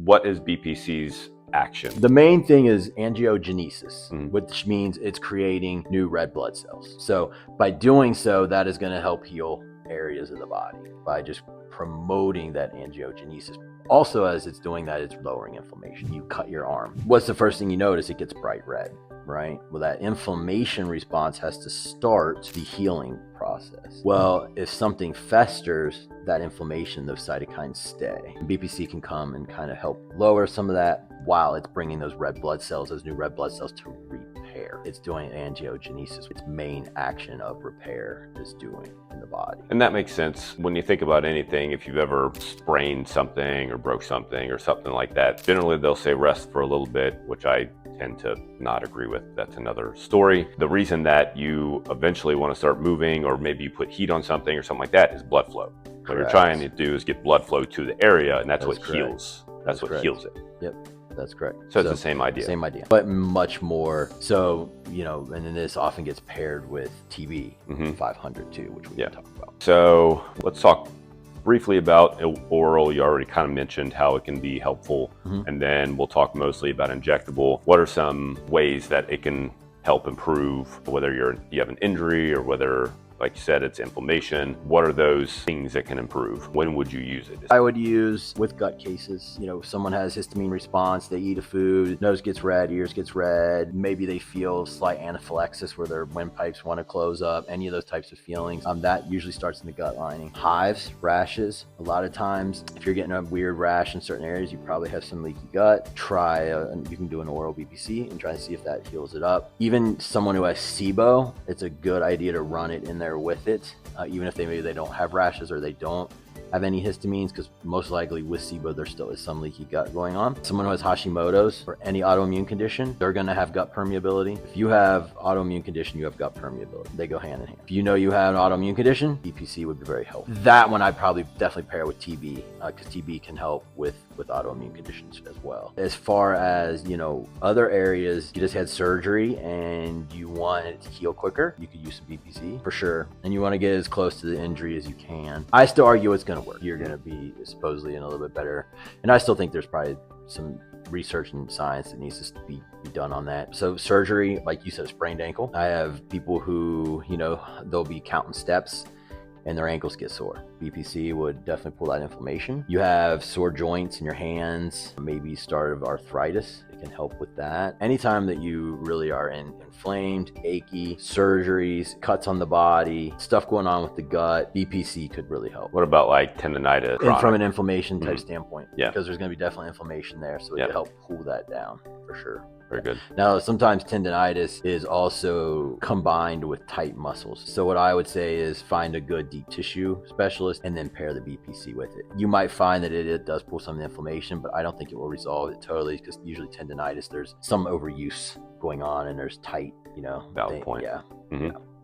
what is BPC's action? The main thing is angiogenesis, Mhm. which means it's creating new red blood cells. So by doing so, that is going to help heal areas of the body by just promoting that angiogenesis. Also, as it's doing that, it's lowering inflammation. You cut your arm. What's the first thing you notice? It gets bright red, right? Well, that inflammation response has to start the healing process. Well, if something festers, that inflammation, those cytokines stay. BPC can come and kind of help lower some of that while it's bringing those red blood cells, those new red blood cells, to repair. It's doing angiogenesis. Its main action of repair is doing in the body. And that makes sense. When you think about anything, if you've ever sprained something or broke something or something like that, generally they'll say rest for a little bit, which I tend to not agree with. That's another story. The reason that you eventually want to start moving, or maybe you put heat on something or something like that, is blood flow. What you're trying to do is get blood flow to the area, and that's what heals. That's what heals it. Yep. That's correct. So it's the same idea. Same idea, but much more. So, you know, and then this often gets paired with TB 500 too, which we can talk about. So let's talk briefly about oral. You already kind of mentioned how it can be helpful. And then we'll talk mostly about injectable. What are some ways that it can help improve, whether you have an injury or whether, like you said, it's inflammation? What are those things that can improve? When would you use it? I would use with gut cases. You know, someone has histamine response, they eat a food, nose gets red, ears gets red, maybe they feel slight anaphylaxis where their windpipes want to close up, any of those types of feelings. That usually starts in the gut lining. Hives, rashes, a lot of times, if you're getting a weird rash in certain areas, you probably have some leaky gut. You can do an oral BPC and try to see if that heals it up. Even someone who has SIBO, it's a good idea to run it in there with it, even if maybe they don't have rashes or they don't have any histamines, because most likely with SIBO there still is some leaky gut going on. Someone who has Hashimoto's or any autoimmune condition, they're going to have gut permeability. If you have autoimmune condition, you have gut permeability. They go hand in hand. If you know you have an autoimmune condition, BPC would be very helpful. That one I'd probably definitely pair with TB, because TB can help with autoimmune conditions as well. As far as, you know, other areas, you just had surgery and you want it to heal quicker, you could use some BPC for sure. And you want to get as close to the injury as you can. I still argue it's going to work. You're going to be supposedly in a little bit better. And I still think there's probably some research and science that needs to be done on that. So surgery, like you said, a sprained ankle. I have people who, you know, they'll be counting steps and their ankles get sore. BPC would definitely pull that inflammation. You have sore joints in your hands, maybe start of arthritis. It can help with that. Anytime that you really are inflamed, achy, surgeries, cuts on the body, stuff going on with the gut, BPC could really help. What about like tendonitis? And from an inflammation type standpoint, Yeah. because there's going to be definitely inflammation there, so it could help cool that down for sure. Very good. Now, sometimes tendonitis is also combined with tight muscles. So what I would say is find a good deep tissue specialist and then pair the BPC with it. You might find that it does pull some of the inflammation, but I don't think it will resolve it totally, because usually tendonitis, there's some overuse going on and there's tight, you know. Valid point. Yeah. Yeah.